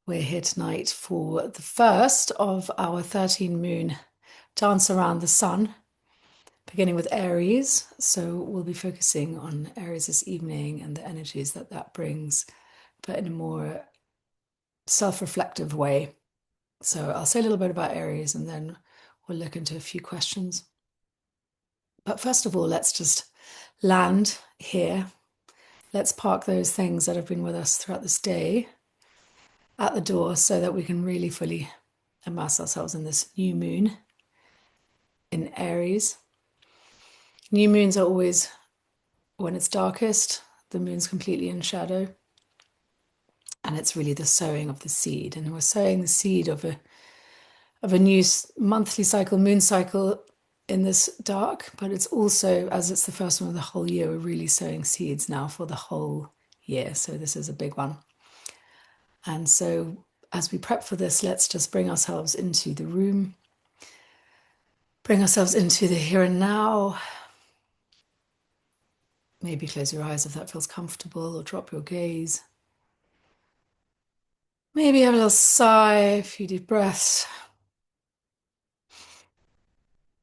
We're here tonight for the first of our 13 moon dance around the sun, beginning with Aries. So we'll be focusing on Aries this evening and the energies that that brings, but in a more self-reflective way. So I'll say a little bit about Aries and then we'll look into a few questions. But first of all, let's just land here. Let's park those things that have been with us throughout this day at the door so that we can really fully immerse ourselves in this new moon in Aries. New moons are always when it's darkest, the moon's completely in shadow, and it's really the sowing of the seed. And we're sowing the seed of a new monthly cycle, moon cycle in this dark, but it's also, as it's the first one of the whole year, we're really sowing seeds now for the whole year. So this is a big one. And so as we prep for this, let's just bring ourselves into the room, bring ourselves into the here and now. Maybe close your eyes if that feels comfortable, or drop your gaze. Maybe have a little sigh, a few deep breaths.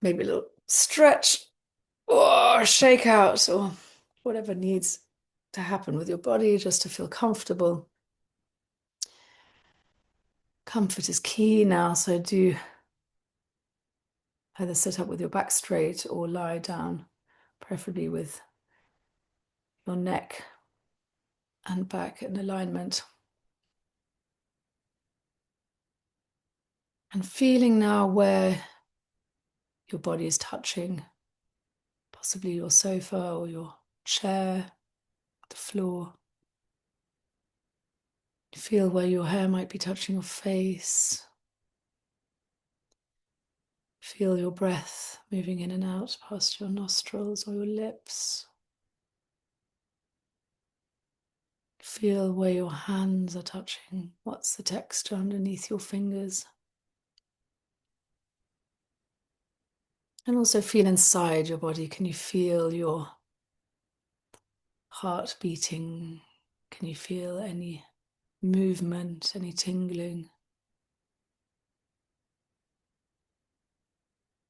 Maybe a little stretch or shake out or whatever needs to happen with your body just to feel comfortable. Comfort is key now, so do either sit up with your back straight or lie down, preferably with your neck and back in alignment. And feeling now where your body is touching, possibly your sofa or your chair, the floor. Feel where your hair might be touching your face. Feel your breath moving in and out past your nostrils or your lips. Feel where your hands are touching. What's the texture underneath your fingers? And also feel inside your body. Can you feel your heart beating? Can you feel any movement, any tingling?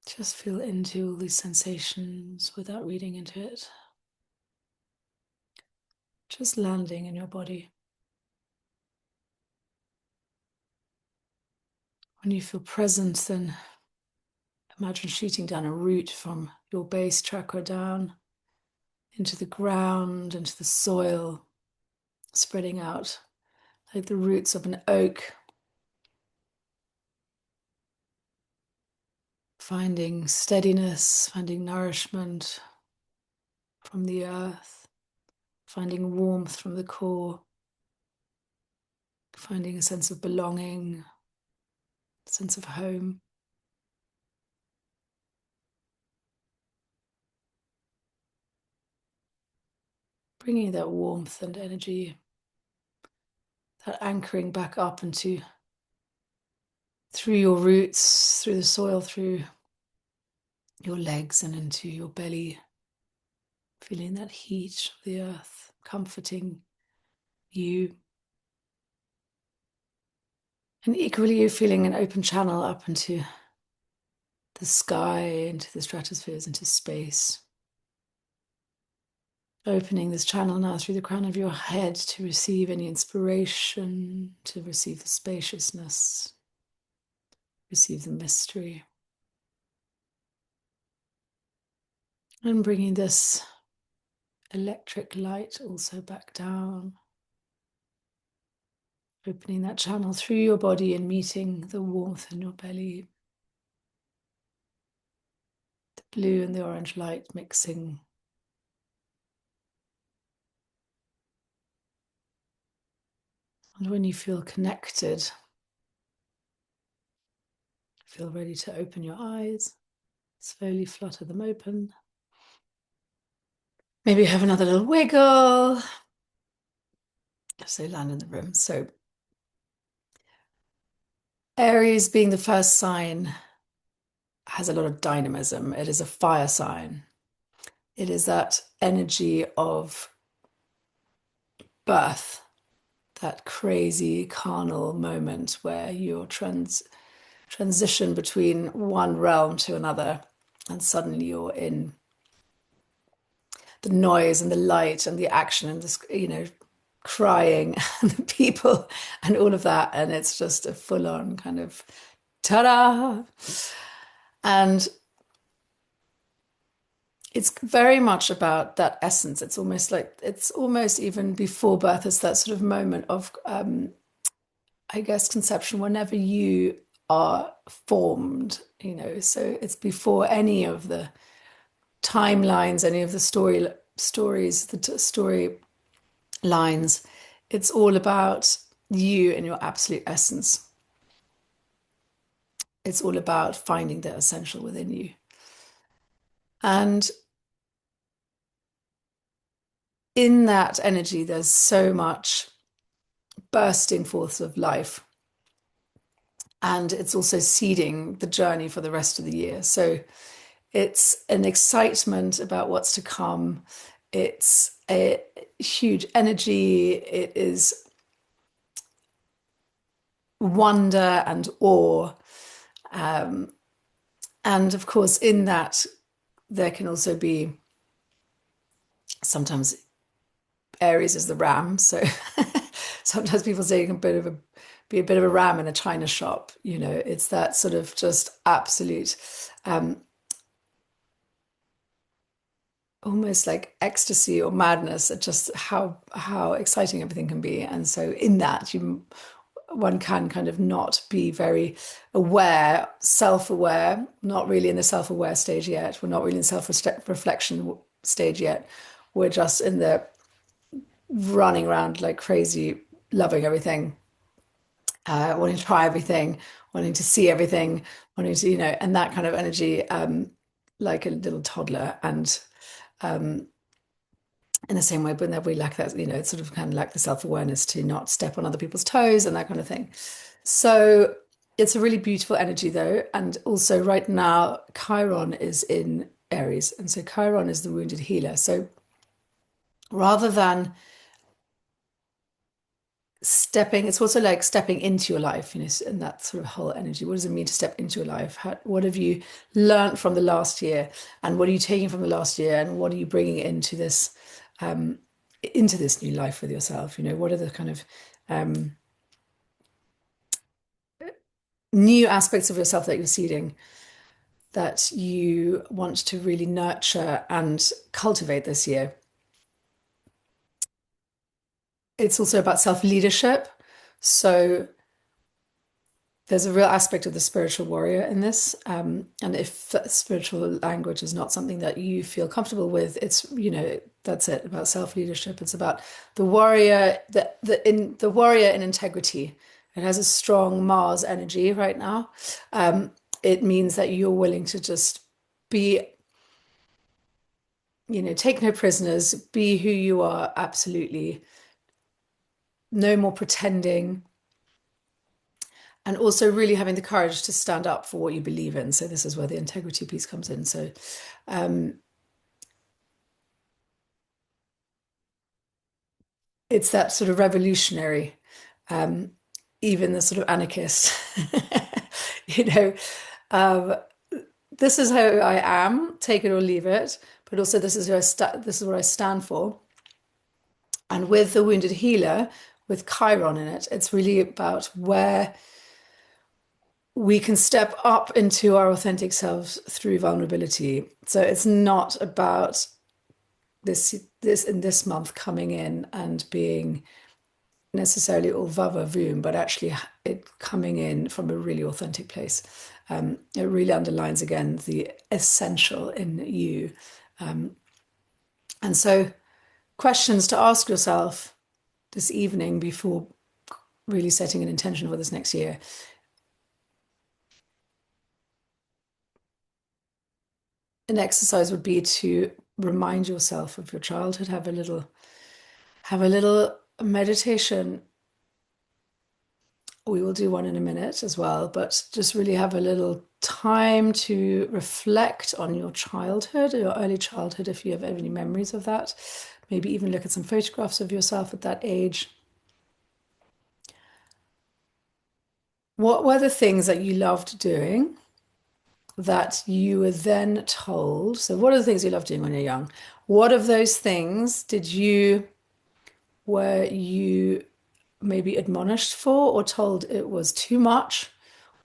Just feel into all these sensations without reading into it. Just landing in your body. When you feel present, then imagine shooting down a root from your base chakra down into the ground, into the soil, spreading out like the roots of an oak. Finding steadiness, finding nourishment from the earth, finding warmth from the core, finding a sense of belonging, a sense of home. Bringing that warmth and energy, that anchoring back up into through your roots, through the soil, through your legs and into your belly, feeling that heat of the earth, comforting you. And equally, you're feeling an open channel up into the sky, into the stratospheres, into space. Opening this channel now through the crown of your head to receive any inspiration, to receive the spaciousness, receive the mystery. And bringing this electric light also back down. Opening that channel through your body and meeting the warmth in your belly. The blue and the orange light mixing. And when you feel connected, feel ready to open your eyes. Slowly flutter them open. Maybe have another little wiggle. So land in the room. So Aries, being the first sign, has a lot of dynamism. It is a fire sign. It is that energy of birth, that crazy carnal moment where you're transition between one realm to another, and suddenly you're in the noise and the light and the action and this, crying and the people and all of that. And it's just a full on kind of ta-da. And it's very much about that essence. It's almost even before birth, it's that sort of moment of, I guess, conception whenever you are formed, so it's before any of the timelines, any of the stories, story lines. It's all about you and your absolute essence. It's all about finding the essential within you. And in that energy, there's so much bursting forth of life. And it's also seeding the journey for the rest of the year. So it's an excitement about what's to come. It's a huge energy. It is wonder and awe. And of course, in that, there can also be sometimes Aries is the ram. So sometimes people say you can be a bit of a ram in a china shop. It's that sort of just absolute, almost like ecstasy or madness at just how exciting everything can be. And so in that, one can kind of not be very aware, self-aware, not really in the self-aware stage yet. We're not really in self-reflection stage yet. We're just in the running around like crazy, loving everything, wanting to try everything, wanting to see everything, wanting to, and that kind of energy, like a little toddler. And in the same way, but we lack that, it's sort of kind of like the self-awareness to not step on other people's toes and that kind of thing. So it's a really beautiful energy though. And also right now, Chiron is in Aries. And so Chiron is the wounded healer. So rather than it's also like stepping into your life, and that sort of whole energy. What does it mean to step into your life? What have you learned from the last year? And what are you taking from the last year? And what are you bringing into this new life with yourself? What are the kind of new aspects of yourself that you're seeding that you want to really nurture and cultivate this year? It's also about self-leadership. So there's a real aspect of the spiritual warrior in this. And if spiritual language is not something that you feel comfortable with, it's, that's it, about self-leadership. It's about the warrior, the warrior in integrity. It has a strong Mars energy right now. It means that you're willing to just be, take no prisoners, be who you are, absolutely. No more pretending. And also really having the courage to stand up for what you believe in. So this is where the integrity piece comes in. So it's that sort of revolutionary, even the sort of anarchist, you know, um, this is how I am, take it or leave it, but also this is this is what I stand for. And with the wounded healer, with Chiron in it, it's really about where we can step up into our authentic selves through vulnerability. So it's not about this in this month coming in and being necessarily all vava voom, but actually it coming in from a really authentic place. It really underlines again the essential in you. And so questions to ask yourself this evening before really setting an intention for this next year. An exercise would be to remind yourself of your childhood, have a little meditation. We will do one in a minute as well, but just really have a little time to reflect on your childhood, your early childhood, if you have any memories of that. Maybe even look at some photographs of yourself at that age. What were the things that you loved doing that you were then told? So, what are the things you love doing when you're young? What of those things were you maybe admonished for or told it was too much,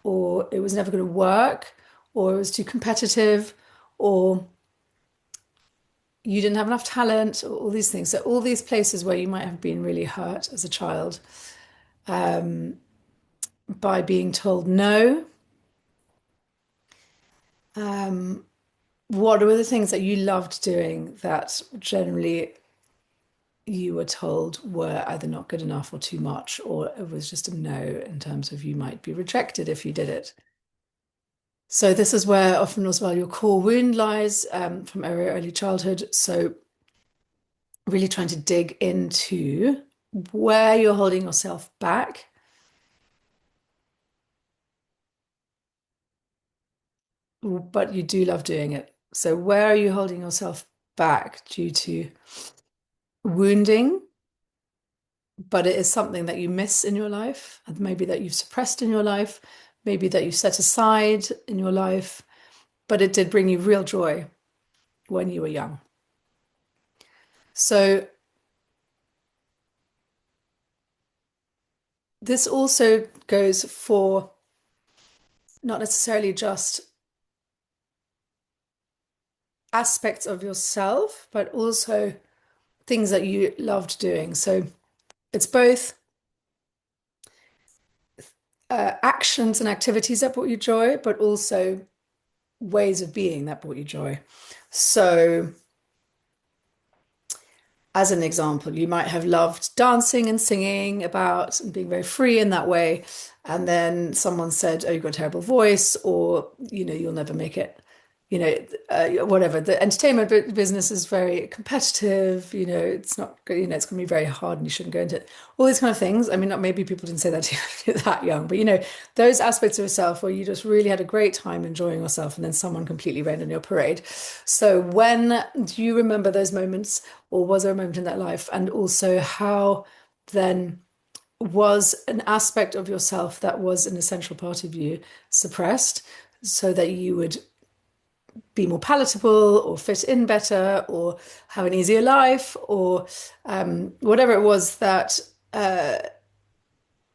or it was never going to work, or it was too competitive, or you didn't have enough talent, or all these things? So, all these places where you might have been really hurt as a child by being told no. What were the things that you loved doing that generally you were told were either not good enough or too much, or it was just a no in terms of you might be rejected if you did it? So this is where often as well your core wound lies from very early childhood. So really trying to dig into where you're holding yourself back, but you do love doing it. So where are you holding yourself back due to wounding, but it is something that you miss in your life, and maybe that you've suppressed in your life, maybe that you set aside in your life, but it did bring you real joy when you were young. So this also goes for not necessarily just aspects of yourself, but also things that you loved doing. So it's both actions and activities that brought you joy, but also ways of being that brought you joy. So as an example, you might have loved dancing and singing about and being very free in that way. And then someone said, "Oh, you've got a terrible voice," or, you'll never make it. Whatever. The entertainment business is very competitive. It's not, it's going to be very hard and you shouldn't go into it. All these kind of things. I mean, not maybe people didn't say that to you that young, but those aspects of yourself where you just really had a great time enjoying yourself and then someone completely rained on your parade. So when do you remember those moments, or was there a moment in that life? And also how then was an aspect of yourself that was an essential part of you suppressed so that you would be more palatable or fit in better or have an easier life, or whatever it was that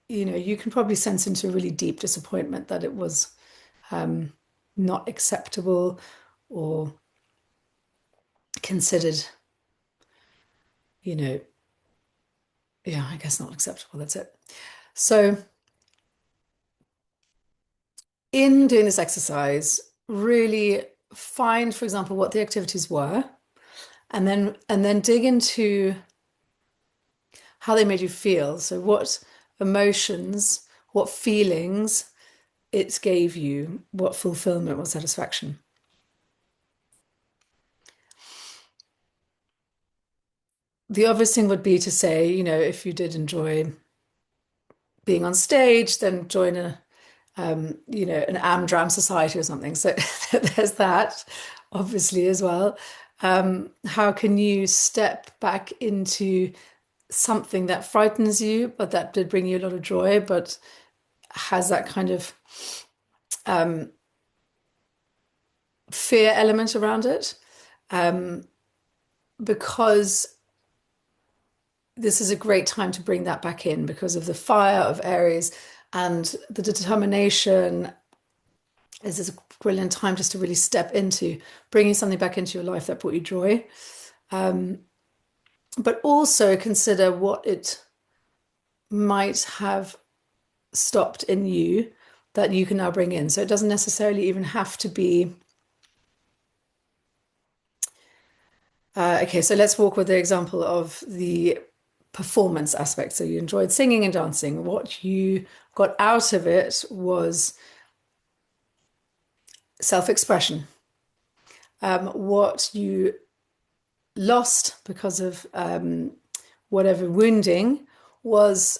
you can probably sense into a really deep disappointment that it was not acceptable or considered, you know, yeah, I guess not acceptable. That's it. So in doing this exercise, really find, for example, what the activities were, and then dig into how they made you feel. So what emotions, what feelings it gave you, what fulfillment, what satisfaction. The obvious thing would be to say, if you did enjoy being on stage, then join an Amdram society or something. So there's that, obviously, as well. How can you step back into something that frightens you, but that did bring you a lot of joy, but has that kind of fear element around it? Because this is a great time to bring that back in because of the fire of Aries and the determination. This is a brilliant time just to really step into bringing something back into your life that brought you joy. But also consider what it might have stopped in you that you can now bring in. So it doesn't necessarily even have to be. Okay, so let's walk with the example of the performance aspect. So you enjoyed singing and dancing. What you got out of it was self-expression. What you lost because of whatever wounding was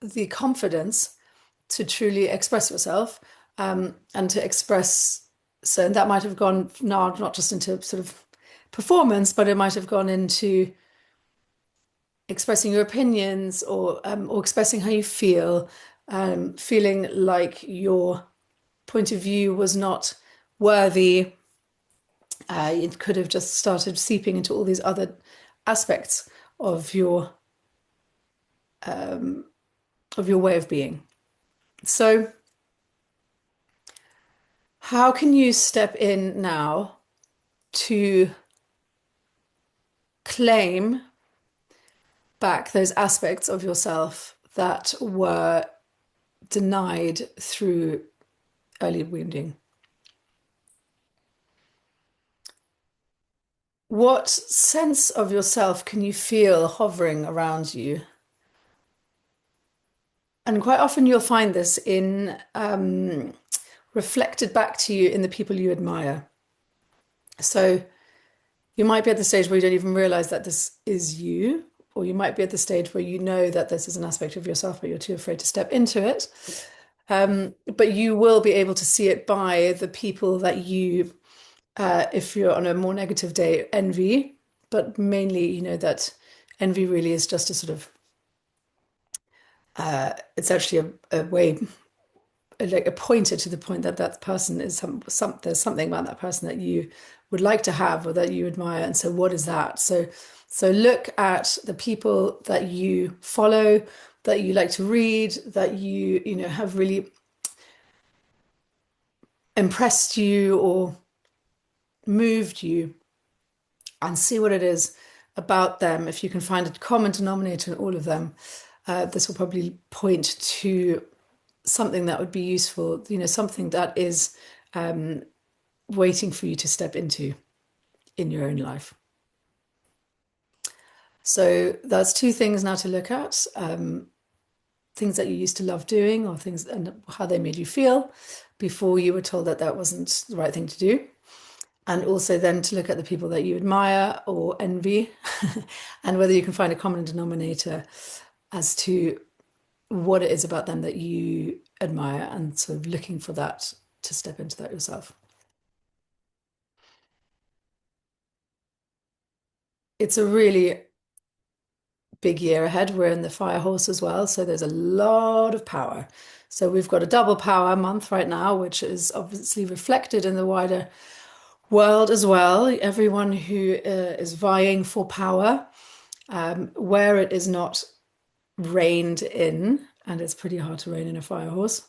the confidence to truly express yourself, and to express. So that might have gone now not just into sort of performance, but it might have gone into expressing your opinions or expressing how you feel, feeling like your point of view was not worthy. It could have just started seeping into all these other aspects of your way of being. So, how can you step in now to claim back those aspects of yourself that were denied through early wounding? What sense of yourself can you feel hovering around you? And quite often you'll find this in reflected back to you in the people you admire. So you might be at the stage where you don't even realize that this is you, or you might be at the stage where you know that this is an aspect of yourself, but you're too afraid to step into it. But you will be able to see it by the people that you, if you're on a more negative day, envy. But mainly, you know that envy really is just a sort of, it's actually a way, like a pointer to the point that that person is there's something about that person that you would like to have or that you admire. And so what is that? So look at the people that you follow, that you like to read, that you know have really impressed you or moved you, and see what it is about them. If you can find a common denominator in all of them, this will probably point to something that would be useful, you know, something that is waiting for you to step into in your own life. So that's two things now to look at. Things that you used to love doing, or things and how they made you feel before you were told that that wasn't the right thing to do. And also then to look at the people that you admire or envy and whether you can find a common denominator as to what it is about them that you admire, and sort of looking for that to step into that yourself. It's a really big year ahead. We're in the fire horse as well, so there's a lot of power. So we've got a double power month right now, which is obviously reflected in the wider world as well. Everyone who is vying for power, where it is not reined in, and it's pretty hard to rein in a fire horse.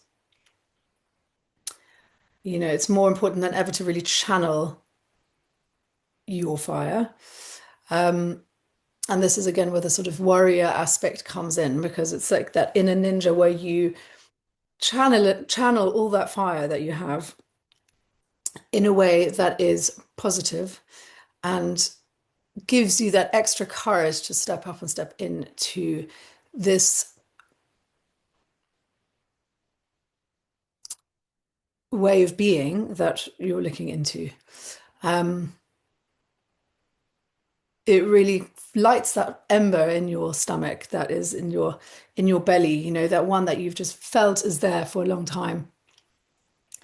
You know, it's more important than ever to really channel your fire. And this is again where the sort of warrior aspect comes in, because it's like that inner ninja where you channel all that fire that you have in a way that is positive and gives you that extra courage to step up and step into this way of being that you're looking into. It really lights that ember in your stomach that is in your belly, you know, that one that you've just felt is there for a long time,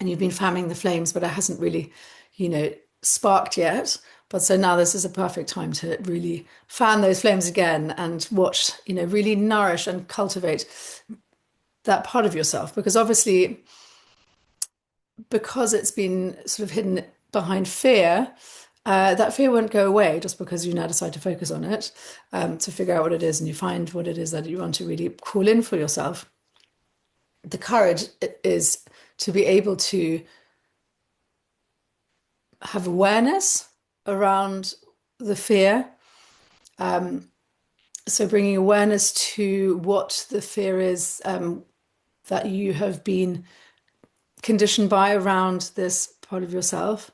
and you've been fanning the flames, but it hasn't really, you know, sparked yet. But so now this is a perfect time to really fan those flames again and watch, you know, really nourish and cultivate that part of yourself. Because obviously, because it's been sort of hidden behind fear, that fear won't go away just because you now decide to focus on it, to figure out what it is, and you find what it is that you want to really call in for yourself. The courage is to be able to have awareness around the fear. So bringing awareness to what the fear is that you have been conditioned by around this part of yourself.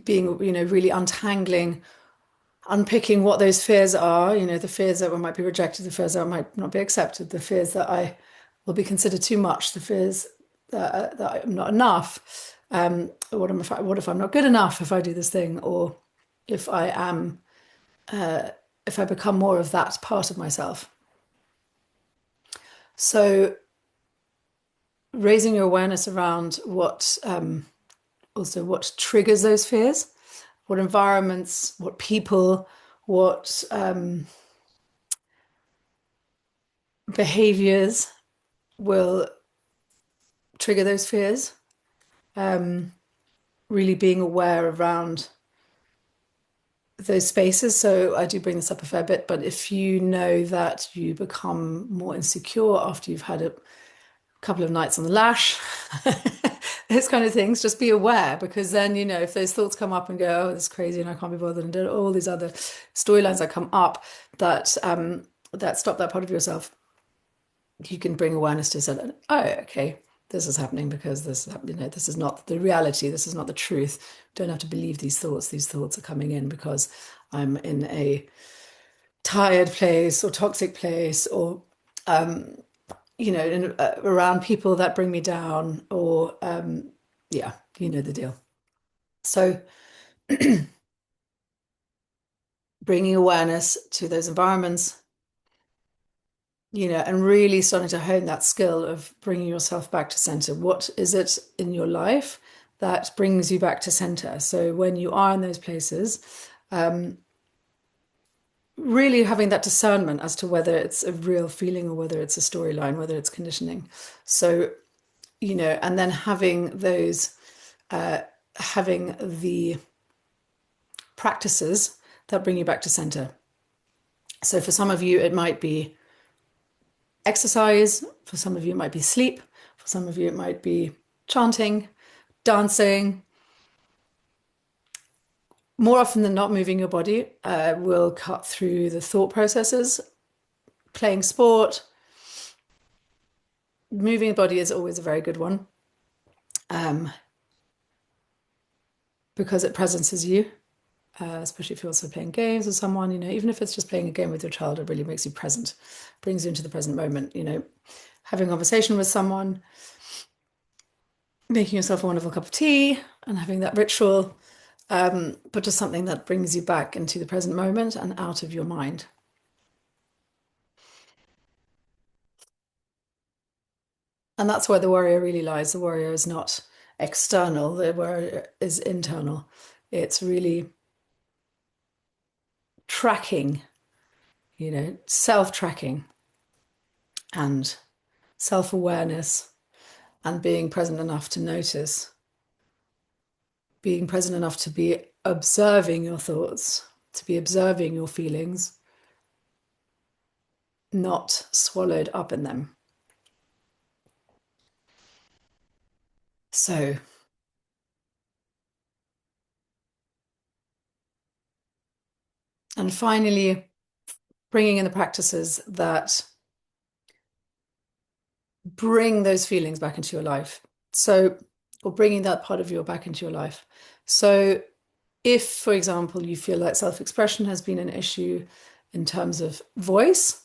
Being, you know, really untangling, unpicking what those fears are, you know, the fears that I might be rejected, the fears that I might not be accepted, the fears that I will be considered too much, the fears that I'm not enough. What if I'm not good enough if I do this thing, or if I am, if I become more of that part of myself. So raising your awareness around what also what triggers those fears, what environments, what people, what behaviors will trigger those fears. Um, really being aware around those spaces. So I do bring this up a fair bit, but if you know that you become more insecure after you've had a couple of nights on the lash, those kind of things, just be aware, because then, if those thoughts come up and go, oh, this is crazy and I can't be bothered, and all these other storylines that come up that stop that part of yourself, you can bring awareness to say, oh, okay, this is happening because this is not the reality. This is not the truth. Don't have to believe these thoughts. These thoughts are coming in because I'm in a tired place or toxic place, or around people that bring me down, or yeah, you know the deal. So bringing awareness to those environments, and really starting to hone that skill of bringing yourself back to center. What is it in your life that brings you back to center? So when you are in those places, really having that discernment as to whether it's a real feeling or whether it's a storyline, whether it's conditioning. So, and then having the practices that bring you back to center. So for some of you, it might be exercise. For some of you, it might be sleep. For some of you, it might be chanting, dancing. More often than not, moving your body will cut through the thought processes. Playing sport, moving the body is always a very good one, because it presences you, especially if you're also playing games with someone, even if it's just playing a game with your child, it really makes you present, brings you into the present moment, having a conversation with someone, making yourself a wonderful cup of tea and having that ritual, but just something that brings you back into the present moment and out of your mind. And that's where the warrior really lies. The warrior is not external, the warrior is internal. It's really tracking, self-tracking and self-awareness, and being present enough to notice, being present enough to be observing your thoughts, to be observing your feelings, not swallowed up in them. So, and finally, bringing in the practices that bring those feelings back into your life. So, or bringing that part of you back into your life. So, if, for example, you feel like self-expression has been an issue in terms of voice,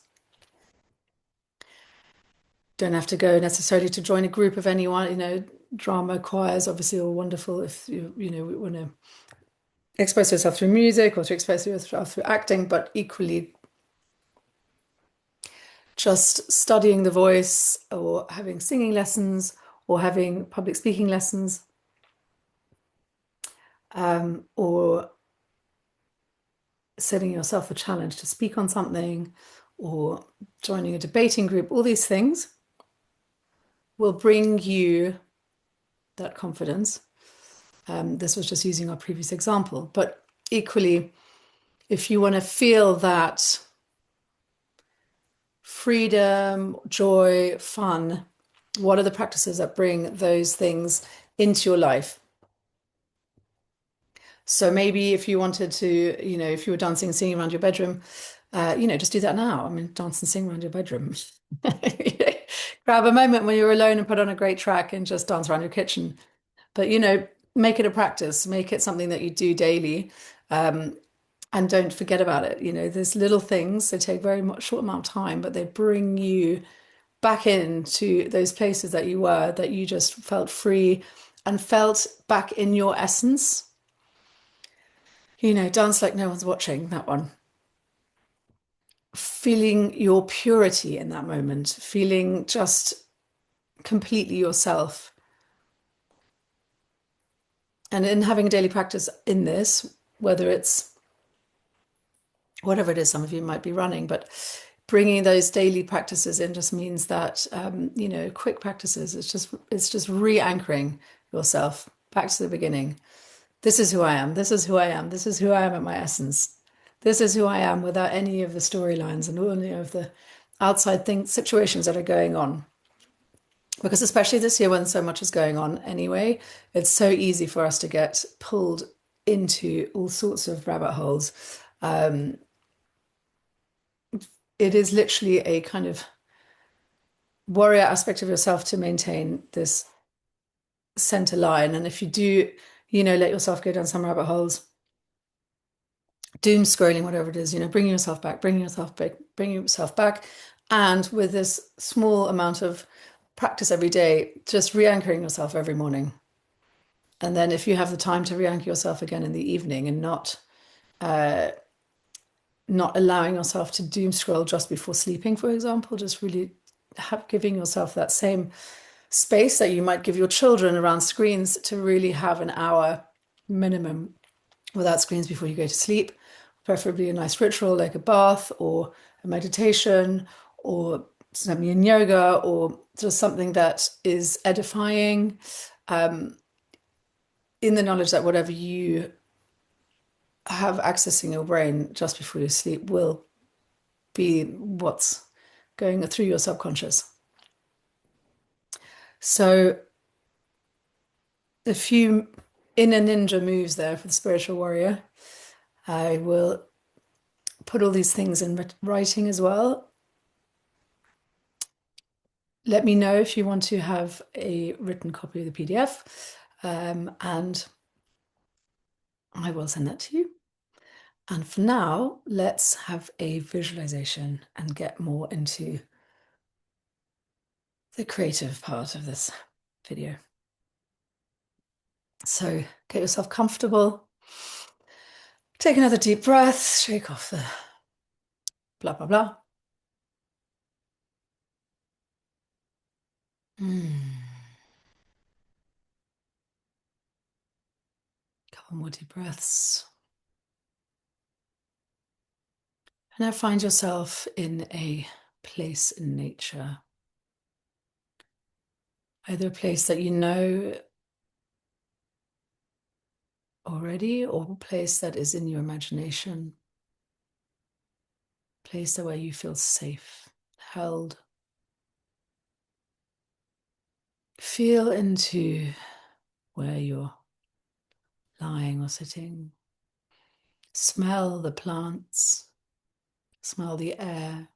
don't have to go necessarily to join a group of anyone, drama choirs obviously are wonderful if you want to express yourself through music or to express yourself through acting, but equally just studying the voice or having singing lessons or having public speaking lessons, or setting yourself a challenge to speak on something or joining a debating group, all these things will bring you that confidence. This was just using our previous example, but equally, if you want to feel that freedom, joy, fun, what are the practices that bring those things into your life? So maybe if you wanted to, if you were dancing and singing around your bedroom, just do that now. I mean, dance and sing around your bedroom. Grab a moment when you're alone and put on a great track and just dance around your kitchen. But, make it a practice, make it something that you do daily. And don't forget about it. There's little things, they take very much short amount of time, but they bring you back into those places that you were, that you just felt free and felt back in your essence. Dance like no one's watching, that one. Feeling your purity in that moment, feeling just completely yourself. And in having a daily practice in this, whether it's whatever it is, some of you might be running, but bringing those daily practices in just means that quick practices. It's just re-anchoring yourself back to the beginning. This is who I am. This is who I am. This is who I am at my essence. This is who I am without any of the storylines and all of the outside things, situations that are going on. Because especially this year when so much is going on anyway, it's so easy for us to get pulled into all sorts of rabbit holes. It is literally a kind of warrior aspect of yourself to maintain this center line. And if you do, let yourself go down some rabbit holes, doom scrolling, whatever it is, bring yourself back, bring yourself back, bring yourself back. And with this small amount of practice every day, just re-anchoring yourself every morning. And then if you have the time to re-anchor yourself again in the evening and not allowing yourself to doom scroll just before sleeping, for example, just really giving yourself that same space that you might give your children around screens to really have an hour minimum without screens before you go to sleep, preferably a nice ritual like a bath or a meditation or something in yoga or just something that is edifying, in the knowledge that whatever you have accessing your brain just before you sleep will be what's going through your subconscious. So a few inner ninja moves there for the spiritual warrior. I will put all these things in writing as well. Let me know if you want to have a written copy of the PDF, and I will send that to you. And for now, let's have a visualization and get more into the creative part of this video. So get yourself comfortable. Take another deep breath, shake off the blah, blah, blah. Couple more deep breaths. And now find yourself in a place in nature. Either a place that you know already or a place that is in your imagination. A place where you feel safe, held. Feel into where you're lying or sitting. Smell the plants. Smell the air.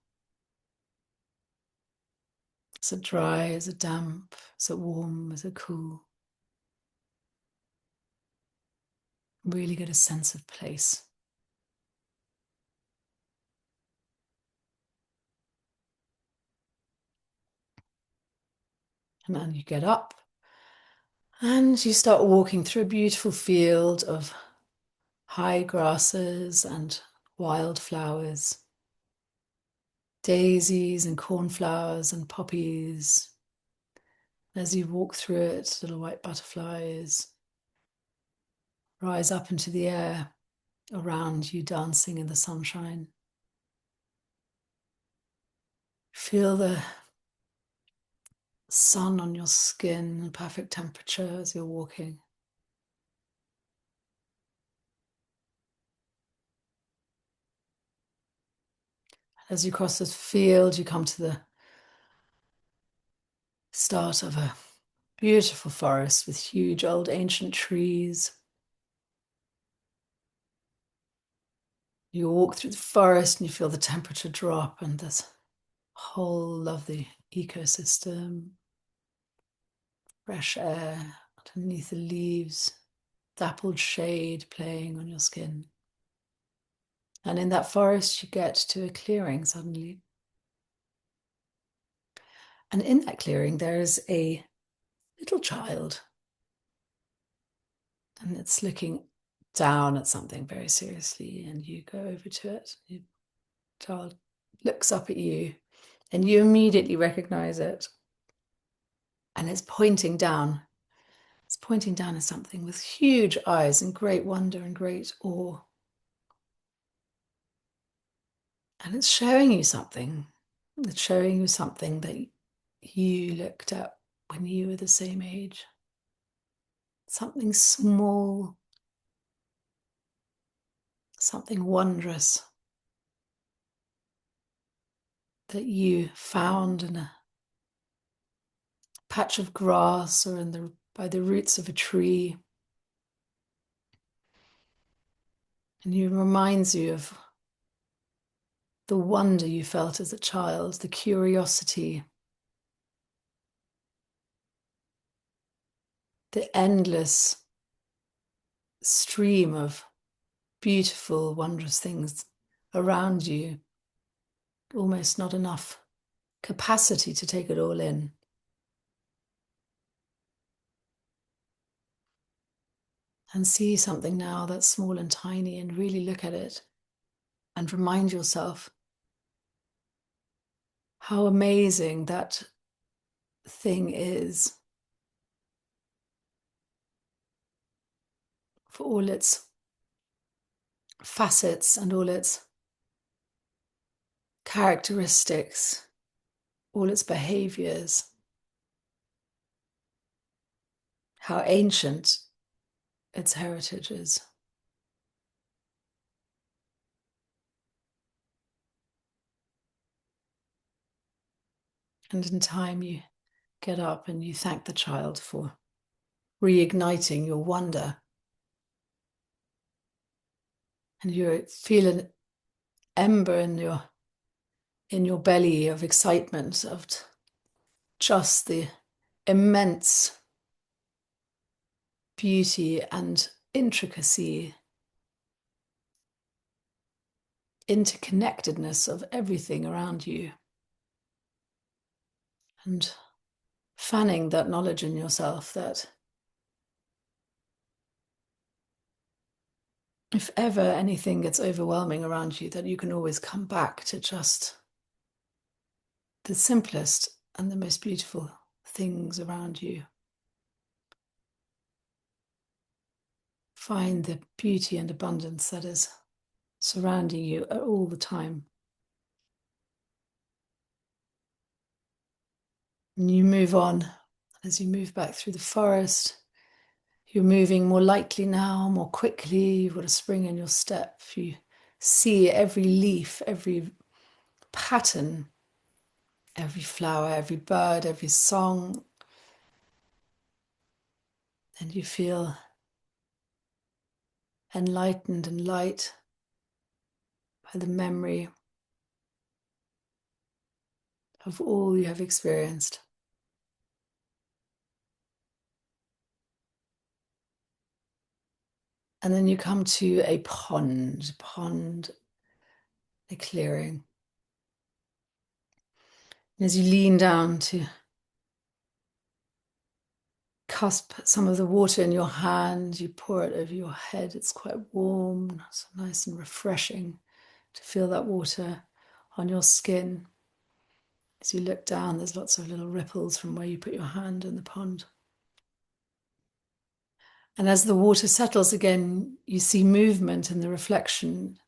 Is it dry? Is it damp? Is it warm? Is it cool? Really get a sense of place. And then you get up and you start walking through a beautiful field of high grasses and wildflowers, daisies and cornflowers and poppies. As you walk through it, little white butterflies rise up into the air around you, dancing in the sunshine. Feel the sun on your skin, perfect temperature as you're walking. As you cross this field, you come to the start of a beautiful forest with huge old ancient trees. You walk through the forest and you feel the temperature drop and this whole lovely ecosystem, fresh air underneath the leaves, dappled shade playing on your skin. And in that forest, you get to a clearing suddenly. And in that clearing, there is a little child. And it's looking down at something very seriously. And you go over to it. The child looks up at you and you immediately recognize it. And it's pointing down. It's pointing down at something with huge eyes and great wonder and great awe. And it's showing you something. It's showing you something that you looked at when you were the same age. Something small, something wondrous that you found in a patch of grass or by the roots of a tree. And it reminds you of the wonder you felt as a child, the curiosity, the endless stream of beautiful, wondrous things around you, almost not enough capacity to take it all in. And see something now that's small and tiny and really look at it and remind yourself how amazing that thing is for all its facets and all its characteristics, all its behaviors, how ancient its heritage is. And in time, you get up and you thank the child for reigniting your wonder. And you feel an ember in your belly of excitement, of just the immense beauty and intricacy, interconnectedness of everything around you. And fanning that knowledge in yourself that if ever anything gets overwhelming around you, that you can always come back to just the simplest and the most beautiful things around you. Find the beauty and abundance that is surrounding you all the time. And you move on as you move back through the forest. You're moving more lightly now, more quickly. You've got a spring in your step. You see every leaf, every pattern, every flower, every bird, every song. And you feel enlightened and light by the memory of all you have experienced. And then you come to a pond, a clearing. And as you lean down to cusp some of the water in your hand, you pour it over your head. It's quite warm, so nice and refreshing to feel that water on your skin. As you look down, there's lots of little ripples from where you put your hand in the pond. And as the water settles again, you see movement in the reflection.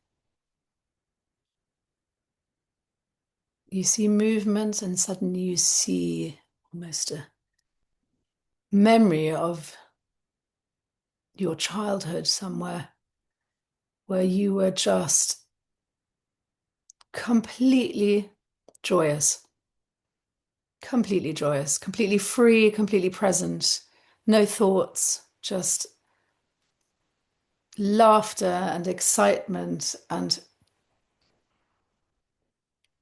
You see movement, and suddenly you see almost a memory of your childhood somewhere where you were just completely joyous, completely free, completely present, no thoughts, just laughter and excitement and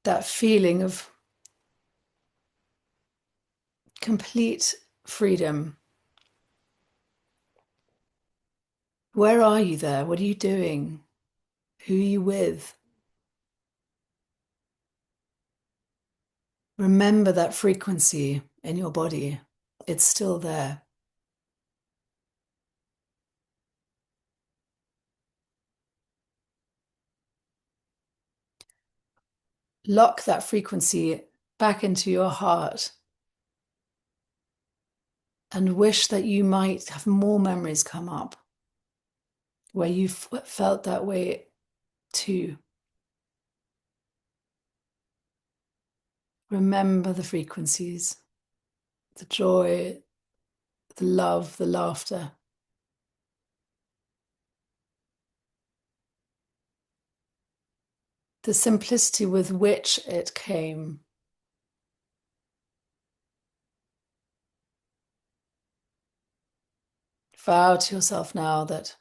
that feeling of complete freedom. Where are you there? What are you doing? Who are you with? Remember that frequency in your body. It's still there. Lock that frequency back into your heart and wish that you might have more memories come up where you felt that way too. Remember the frequencies, the joy, the love, the laughter. The simplicity with which it came. Vow to yourself now that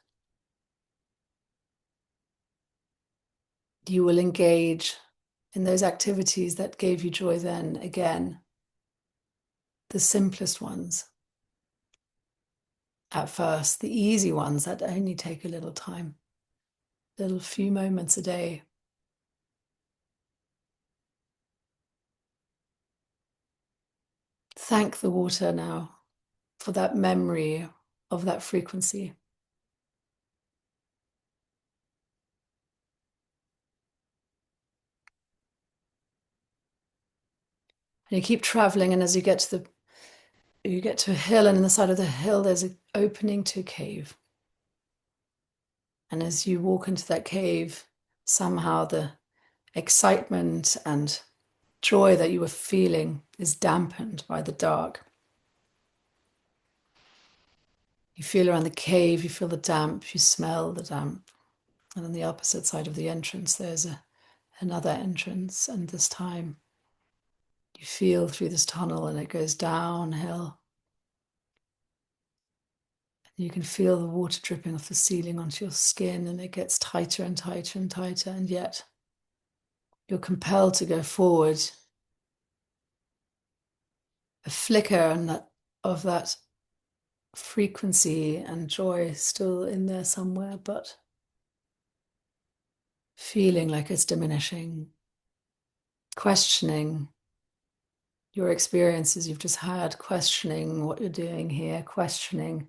you will engage in those activities that gave you joy then again, the simplest ones at first, the easy ones that only take a little time, little few moments a day. Thank the water now for that memory of that frequency. And you keep traveling, and as you get to a hill, and in the side of the hill there's an opening to a cave. And as you walk into that cave, somehow the excitement and joy that you were feeling is dampened by the dark. You feel around the cave, you feel the damp, you smell the damp. And on the opposite side of the entrance, there's another entrance. And this time you feel through this tunnel and it goes downhill. You can feel the water dripping off the ceiling onto your skin, and it gets tighter and tighter and tighter. And yet you're compelled to go forward. A flicker of that frequency and joy still in there somewhere, but feeling like it's diminishing, questioning your experiences you've just had, questioning what you're doing here, questioning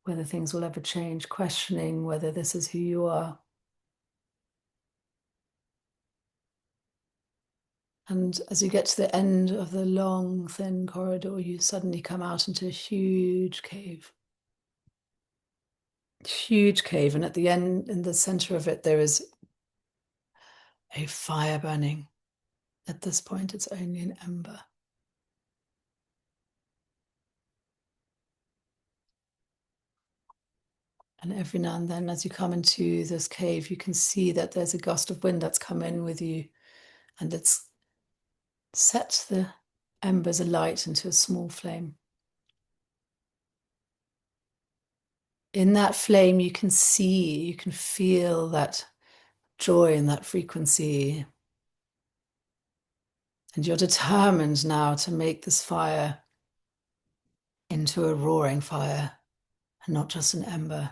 whether things will ever change, questioning whether this is who you are. And as you get to the end of the long, thin corridor, you suddenly come out into a huge cave. Huge cave, and at the end, in the center of it, there is a fire burning. At this point, it's only an ember. And every now and then, as you come into this cave, you can see that there's a gust of wind that's come in with you, and it's set the embers alight into a small flame. In that flame, you can see, you can feel that joy and that frequency. And you're determined now to make this fire into a roaring fire and not just an ember.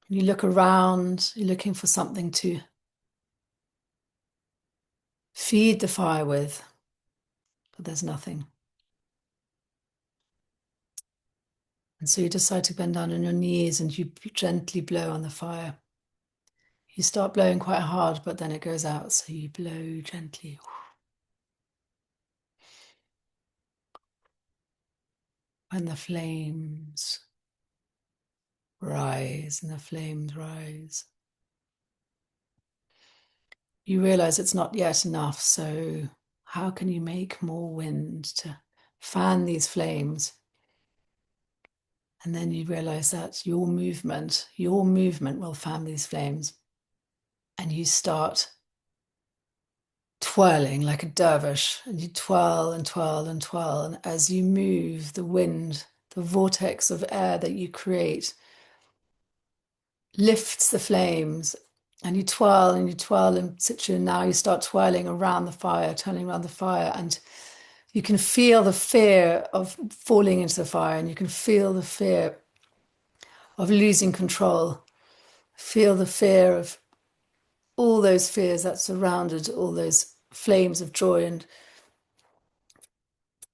You look around, you're looking for something to feed the fire with, but there's nothing. And so you decide to bend down on your knees and you gently blow on the fire. You start blowing quite hard, but then it goes out, so you blow gently. When the flames rise and the flames rise, you realize it's not yet enough, so how can you make more wind to fan these flames? And then you realize that your movement will fan these flames. And you start twirling like a dervish, and you twirl and twirl and twirl. And as you move, the wind, the vortex of air that you create, lifts the flames. And you twirl and you twirl in situ. And now you start twirling around the fire, turning around the fire. And you can feel the fear of falling into the fire, and you can feel the fear of losing control. Feel the fear of all those fears that surrounded all those flames of joy and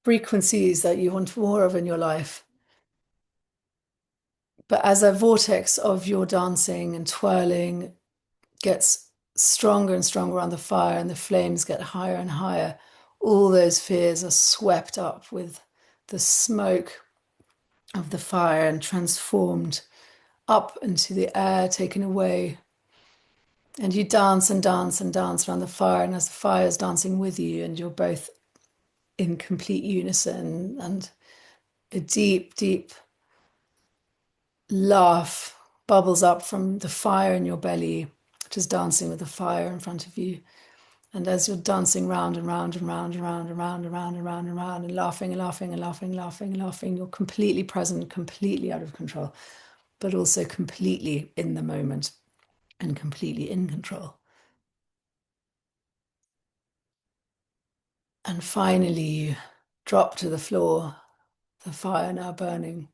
frequencies that you want more of in your life. But as a vortex of your dancing and twirling gets stronger and stronger around the fire, and the flames get higher and higher, all those fears are swept up with the smoke of the fire and transformed up into the air, taken away. And you dance and dance and dance around the fire, and as the fire is dancing with you, and you're both in complete unison, and a deep, deep laugh bubbles up from the fire in your belly, which is dancing with the fire in front of you. And as you're dancing round and round and round and round and round and round and round and round and laughing and laughing and laughing and laughing and laughing, you're completely present, completely out of control, but also completely in the moment and completely in control. And finally, you drop to the floor, the fire now burning.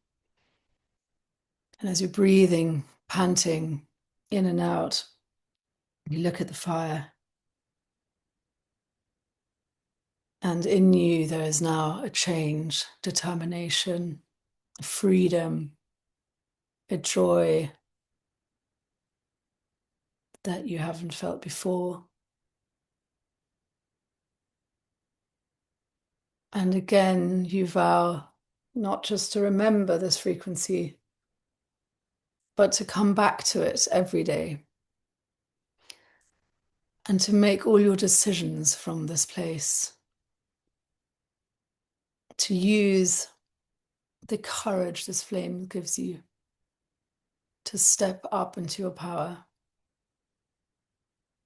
And as you're breathing, panting in and out, you look at the fire. And in you, there is now a change, determination, freedom, a joy that you haven't felt before. And again, you vow not just to remember this frequency, but to come back to it every day and to make all your decisions from this place, to use the courage this flame gives you to step up into your power,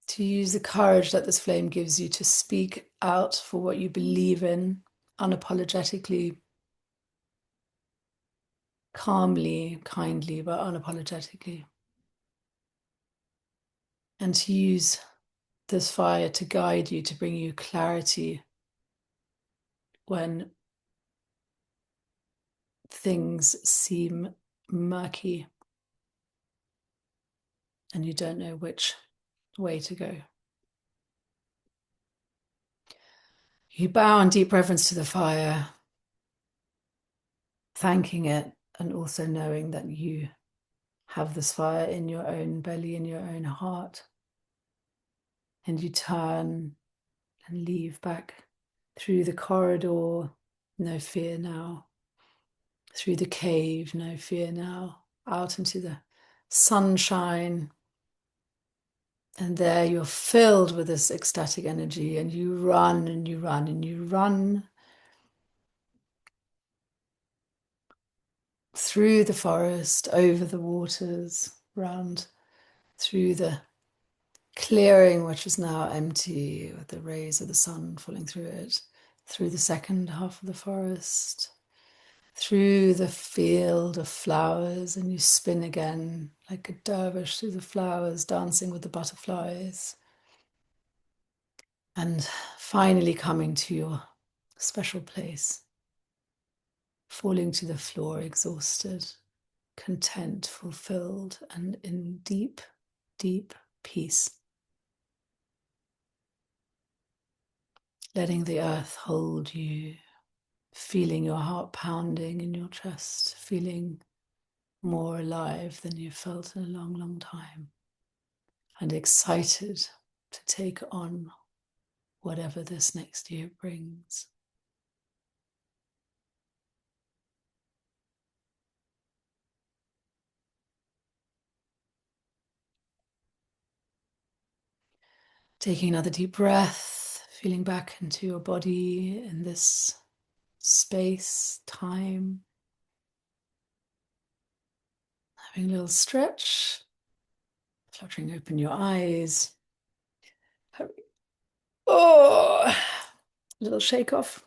to use the courage that this flame gives you to speak out for what you believe in unapologetically, calmly, kindly, but unapologetically. And to use this fire to guide you, to bring you clarity when things seem murky and you don't know which way to go. You bow in deep reverence to the fire, thanking it, and also knowing that you have this fire in your own belly, in your own heart. And you turn and leave back through the corridor, no fear now. Through the cave, no fear now. Out into the sunshine. And there you're filled with this ecstatic energy, and you run and you run and you run through the forest, over the waters, round through the clearing, which is now empty, with the rays of the sun falling through it, through the second half of the forest, through the field of flowers, and you spin again like a dervish through the flowers, dancing with the butterflies. And finally coming to your special place, falling to the floor, exhausted, content, fulfilled, and in deep, deep peace. Letting the earth hold you, feeling your heart pounding in your chest, feeling more alive than you've felt in a long, long time, and excited to take on whatever this next year brings. Taking another deep breath, feeling back into your body in this space, time. Having a little stretch, fluttering open your eyes. Oh, a little shake off.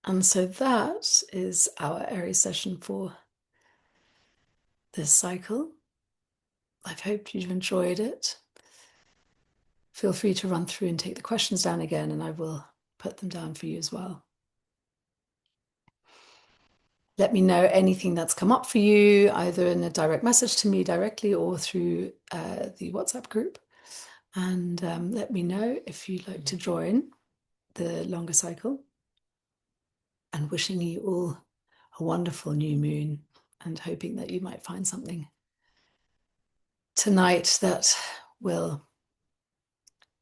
And so that is our Aries session for this cycle. I've hoped you've enjoyed it. Feel free to run through and take the questions down again, and I will put them down for you as well. Let me know anything that's come up for you, either in a direct message to me directly or through the WhatsApp group. And let me know if you'd like to join the longer cycle. And wishing you all a wonderful new moon, and hoping that you might find something tonight that will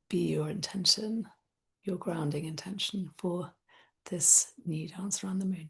be your intention, your grounding intention for this new dance around the moon.